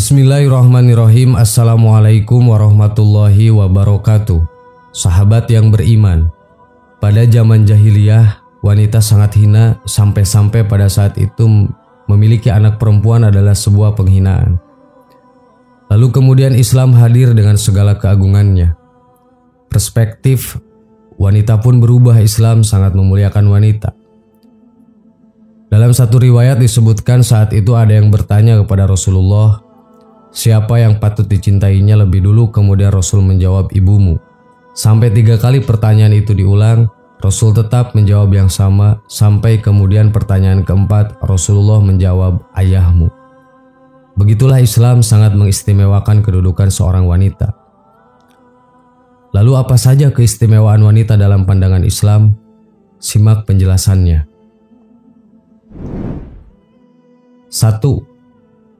Bismillahirrahmanirrahim. Assalamualaikum warahmatullahi wabarakatuh. Sahabat yang beriman, pada zaman jahiliyah, wanita sangat hina sampai-sampai pada saat itu memiliki anak perempuan adalah sebuah penghinaan. Lalu kemudian Islam hadir dengan segala keagungannya. Perspektif wanita pun berubah. Islam sangat memuliakan wanita. Dalam satu riwayat disebutkan saat itu ada yang bertanya kepada Rasulullah, siapa yang patut dicintainya lebih dulu? Kemudian Rasul menjawab, ibumu. Sampai 3 kali pertanyaan itu diulang, Rasul tetap menjawab yang sama. Sampai kemudian pertanyaan keempat, Rasulullah menjawab, ayahmu. Begitulah Islam sangat mengistimewakan kedudukan seorang wanita. Lalu apa saja keistimewaan wanita dalam pandangan Islam? Simak penjelasannya. 1.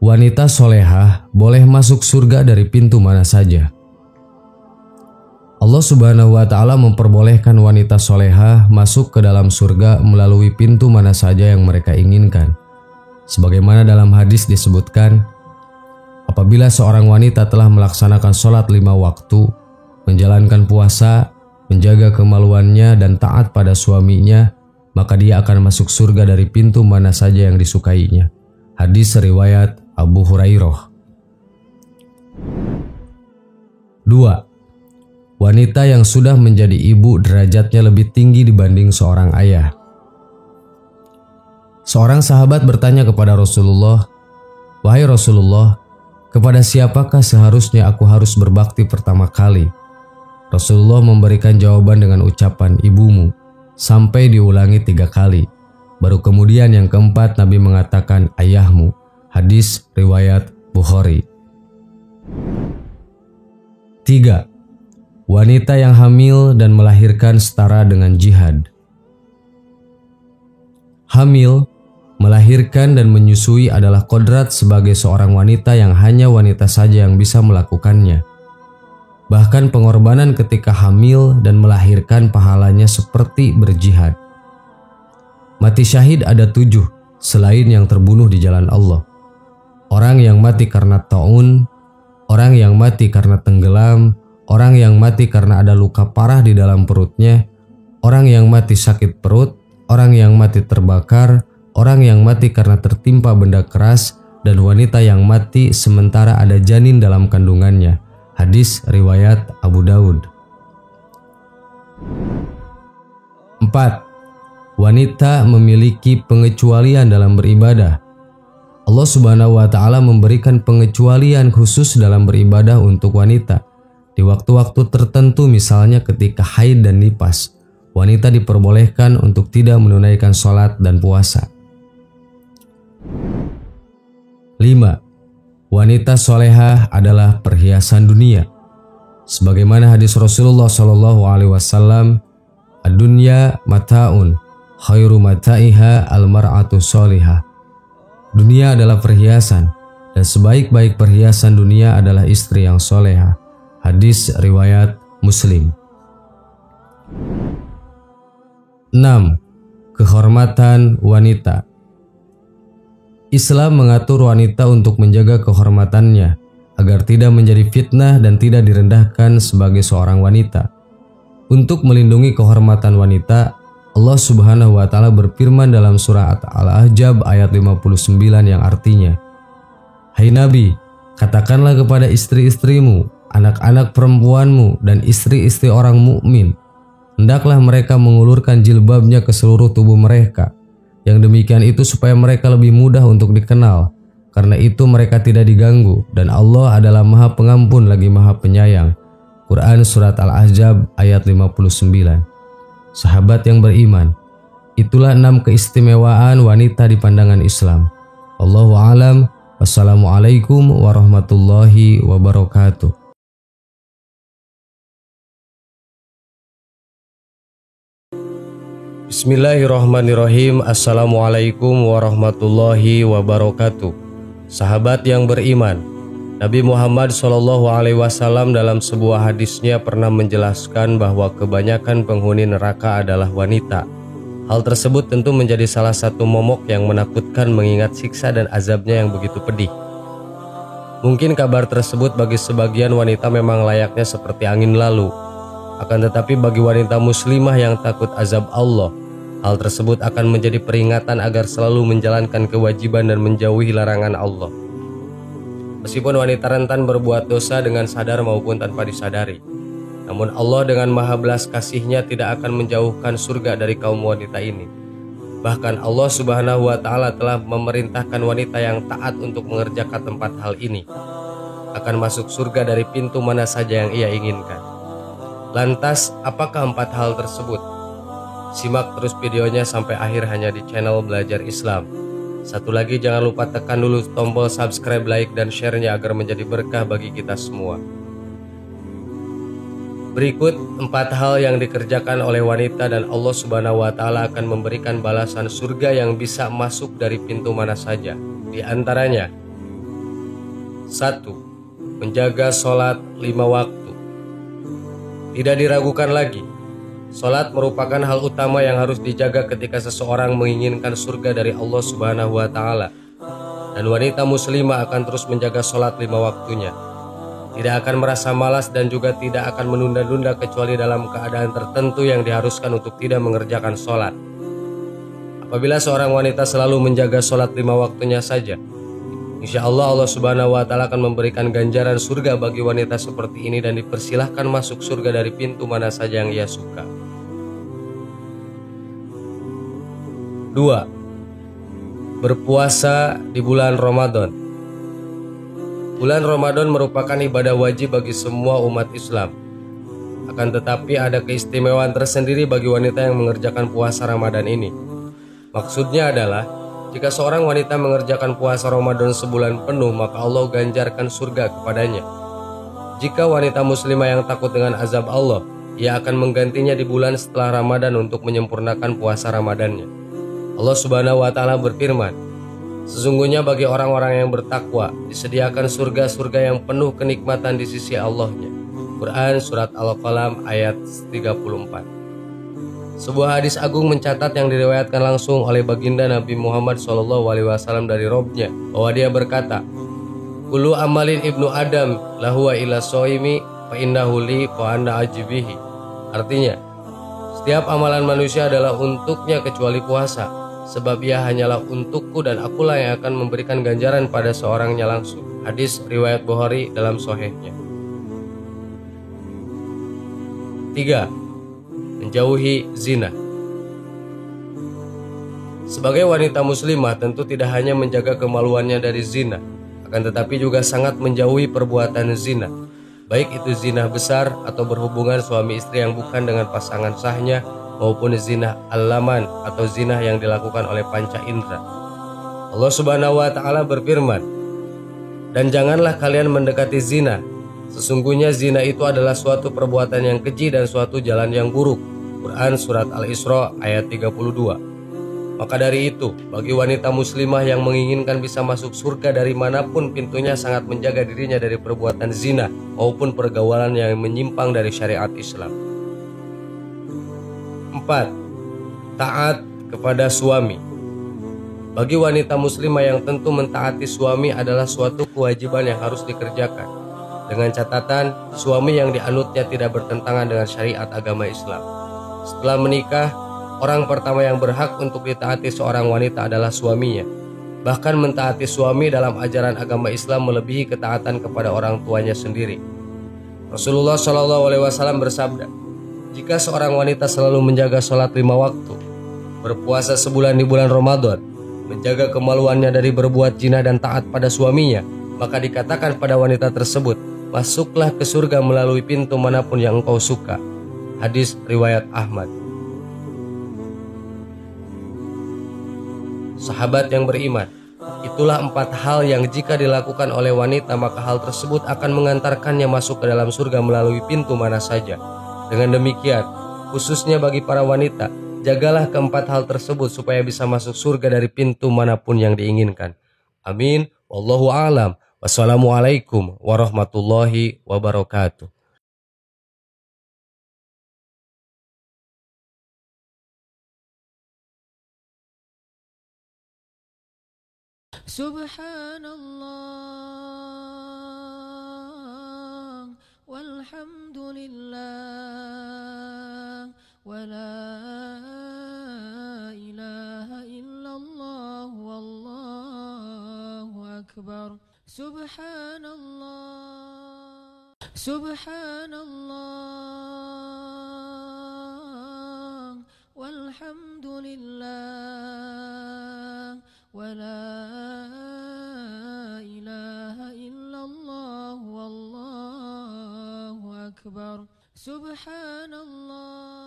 Wanita solehah boleh masuk surga dari pintu mana saja. Allah Subhanahu wa Ta'ala memperbolehkan wanita solehah masuk ke dalam surga melalui pintu mana saja yang mereka inginkan. Sebagaimana dalam hadis disebutkan, apabila seorang wanita telah melaksanakan sholat 5 waktu, menjalankan puasa, menjaga kemaluannya dan taat pada suaminya, maka dia akan masuk surga dari pintu mana saja yang disukainya. Hadis riwayat Abu Hurairah. 2. Wanita yang sudah menjadi ibu derajatnya lebih tinggi dibanding seorang ayah. Seorang sahabat bertanya kepada Rasulullah, wahai Rasulullah, kepada siapakah seharusnya aku harus berbakti pertama kali? Rasulullah memberikan jawaban dengan ucapan ibumu, sampai diulangi 3 kali. Baru kemudian yang keempat Nabi mengatakan ayahmu. Hadis riwayat Bukhari. 3. Wanita yang hamil dan melahirkan setara dengan jihad. Hamil, melahirkan dan menyusui adalah kodrat sebagai seorang wanita yang hanya wanita saja yang bisa melakukannya. Bahkan pengorbanan ketika hamil dan melahirkan pahalanya seperti berjihad. Mati syahid ada 7 selain yang terbunuh di jalan Allah. Orang yang mati karena taun, orang yang mati karena tenggelam, orang yang mati karena ada luka parah di dalam perutnya, orang yang mati sakit perut, orang yang mati terbakar, orang yang mati karena tertimpa benda keras, dan wanita yang mati sementara ada janin dalam kandungannya. Hadis riwayat Abu Daud. 4. Wanita memiliki pengecualian dalam beribadah. Allah Subhanahu wa Ta'ala memberikan pengecualian khusus dalam beribadah untuk wanita. Di waktu-waktu tertentu, misalnya ketika haid dan nifas, wanita diperbolehkan untuk tidak menunaikan sholat dan puasa. 5. Wanita solehah adalah perhiasan dunia. Sebagaimana hadis Rasulullah SAW, ad-dunya mata'un, khairu mata'iha al-mar'atu solihah. Dunia adalah perhiasan, dan sebaik-baik perhiasan dunia adalah istri yang solehah. Hadis riwayat Muslim. 6. Kehormatan wanita. Islam mengatur wanita untuk menjaga kehormatannya, agar tidak menjadi fitnah dan tidak direndahkan sebagai seorang wanita. Untuk melindungi kehormatan wanita, Allah Subhanahu wa Ta'ala berfirman dalam surah Al-Ahzab ayat 59 yang artinya, hai Nabi, katakanlah kepada istri-istrimu, anak-anak perempuanmu, dan istri-istri orang mukmin, hendaklah mereka mengulurkan jilbabnya ke seluruh tubuh mereka. Yang demikian itu supaya mereka lebih mudah untuk dikenal, karena itu mereka tidak diganggu, dan Allah adalah Maha Pengampun lagi Maha Penyayang. Quran Surat Al-Ahzab ayat 59. Sahabat yang beriman, itulah 6 keistimewaan wanita di pandangan Islam. Allahu a'lam. Wassalamualaikum warahmatullahi wabarakatuh. Bismillahirrahmanirrahim. Assalamualaikum warahmatullahi wabarakatuh. Sahabat yang beriman, Nabi Muhammad SAW dalam sebuah hadisnya pernah menjelaskan bahwa kebanyakan penghuni neraka adalah wanita. Hal tersebut tentu menjadi salah satu momok yang menakutkan mengingat siksa dan azabnya yang begitu pedih. Mungkin kabar tersebut bagi sebagian wanita memang layaknya seperti angin lalu. Akan tetapi bagi wanita muslimah yang takut azab Allah, hal tersebut akan menjadi peringatan agar selalu menjalankan kewajiban dan menjauhi larangan Allah. Meskipun wanita rentan berbuat dosa dengan sadar maupun tanpa disadari, namun Allah dengan maha belas kasih-Nya tidak akan menjauhkan surga dari kaum wanita ini. Bahkan Allah Subhanahu wa Ta'ala telah memerintahkan wanita yang taat untuk mengerjakan 4 hal ini akan masuk surga dari pintu mana saja yang ia inginkan. Lantas, apakah 4 hal tersebut? Simak terus videonya sampai akhir hanya di channel Belajar Islam. Satu lagi, jangan lupa tekan dulu tombol subscribe, like, dan share-nya agar menjadi berkah bagi kita semua. Berikut 4 hal yang dikerjakan oleh wanita dan Allah Subhanahu wa Ta'ala akan memberikan balasan surga yang bisa masuk dari pintu mana saja. Di antaranya, 1. Menjaga sholat 5 waktu. Tidak diragukan lagi, sholat merupakan hal utama yang harus dijaga ketika seseorang menginginkan surga dari Allah Subhanahu wa Ta'ala. Dan wanita muslimah akan terus menjaga sholat 5 waktunya. Tidak akan merasa malas dan juga tidak akan menunda-nunda kecuali dalam keadaan tertentu yang diharuskan untuk tidak mengerjakan sholat. Apabila seorang wanita selalu menjaga sholat 5 waktunya saja, insya Allah Allah Subhanahu wa Ta'ala akan memberikan ganjaran surga bagi wanita seperti ini dan dipersilahkan masuk surga dari pintu mana saja yang ia suka. 2. Berpuasa di bulan Ramadan. Bulan Ramadan merupakan ibadah wajib bagi semua umat Islam. Akan tetapi ada keistimewaan tersendiri bagi wanita yang mengerjakan puasa Ramadan ini. Maksudnya adalah, jika seorang wanita mengerjakan puasa Ramadan sebulan penuh, maka Allah ganjarkan surga kepadanya. Jika wanita muslimah yang takut dengan azab Allah, ia akan menggantinya di bulan setelah Ramadan untuk menyempurnakan puasa Ramadannya. Allah Subhanahu wa Ta'ala berfirman, sesungguhnya bagi orang-orang yang bertakwa disediakan surga-surga yang penuh kenikmatan di sisi Allah-Nya. Quran Surat Al-Qalam ayat 34. Sebuah hadis agung mencatat yang diriwayatkan langsung oleh baginda Nabi Muhammad SAW dari Robnya, bahwa dia berkata, Kullu amalin ibnu Adam lahuwa ila soimi fa innahu li fa anna ajibihi. Artinya, setiap amalan manusia adalah untuknya kecuali puasa, sebab ia hanyalah untukku dan akulah yang akan memberikan ganjaran pada seorangnya langsung. Hadis riwayat Bukhari dalam Sahihnya. 3. Menjauhi zina. Sebagai wanita muslimah tentu tidak hanya menjaga kemaluannya dari zina, akan tetapi juga sangat menjauhi perbuatan zina, baik itu zina besar atau berhubungan suami istri yang bukan dengan pasangan sahnya, maupun zina al-laman atau zina yang dilakukan oleh panca indera. Allah Subhanahu wa Ta'ala berfirman, dan janganlah kalian mendekati zina, sesungguhnya zina itu adalah suatu perbuatan yang keji dan suatu jalan yang buruk. Quran Surat Al-Isra ayat 32. Maka dari itu, bagi wanita muslimah yang menginginkan bisa masuk surga dari manapun pintunya, sangat menjaga dirinya dari perbuatan zina maupun pergaulan yang menyimpang dari syariat Islam. 4. Taat kepada suami. Bagi wanita muslimah yang tentu mentaati suami adalah suatu kewajiban yang harus dikerjakan, dengan catatan suami yang dianutnya tidak bertentangan dengan syariat agama Islam. Setelah menikah, orang pertama yang berhak untuk ditaati seorang wanita adalah suaminya. Bahkan mentaati suami dalam ajaran agama Islam melebihi ketaatan kepada orang tuanya sendiri. Rasulullah SAW bersabda, jika seorang wanita selalu menjaga sholat 5 waktu, berpuasa sebulan di bulan Ramadan, menjaga kemaluannya dari berbuat zina dan taat pada suaminya, maka dikatakan pada wanita tersebut, masuklah ke surga melalui pintu manapun yang engkau suka. Hadis riwayat Ahmad. Sahabat yang beriman, itulah 4 hal yang jika dilakukan oleh wanita, maka hal tersebut akan mengantarkannya masuk ke dalam surga melalui pintu mana saja. Dengan demikian, khususnya bagi para wanita, jagalah keempat hal tersebut supaya bisa masuk surga dari pintu manapun yang diinginkan. Amin. Wallahu a'lam. Wassalamualaikum warahmatullahi wabarakatuh. Subhanallah. والحمد لله ولا إله إلا الله والله أكبر سبحان الله سبحان الله والحمد لله ولا إله إلا الله والله أكبر سبحان الله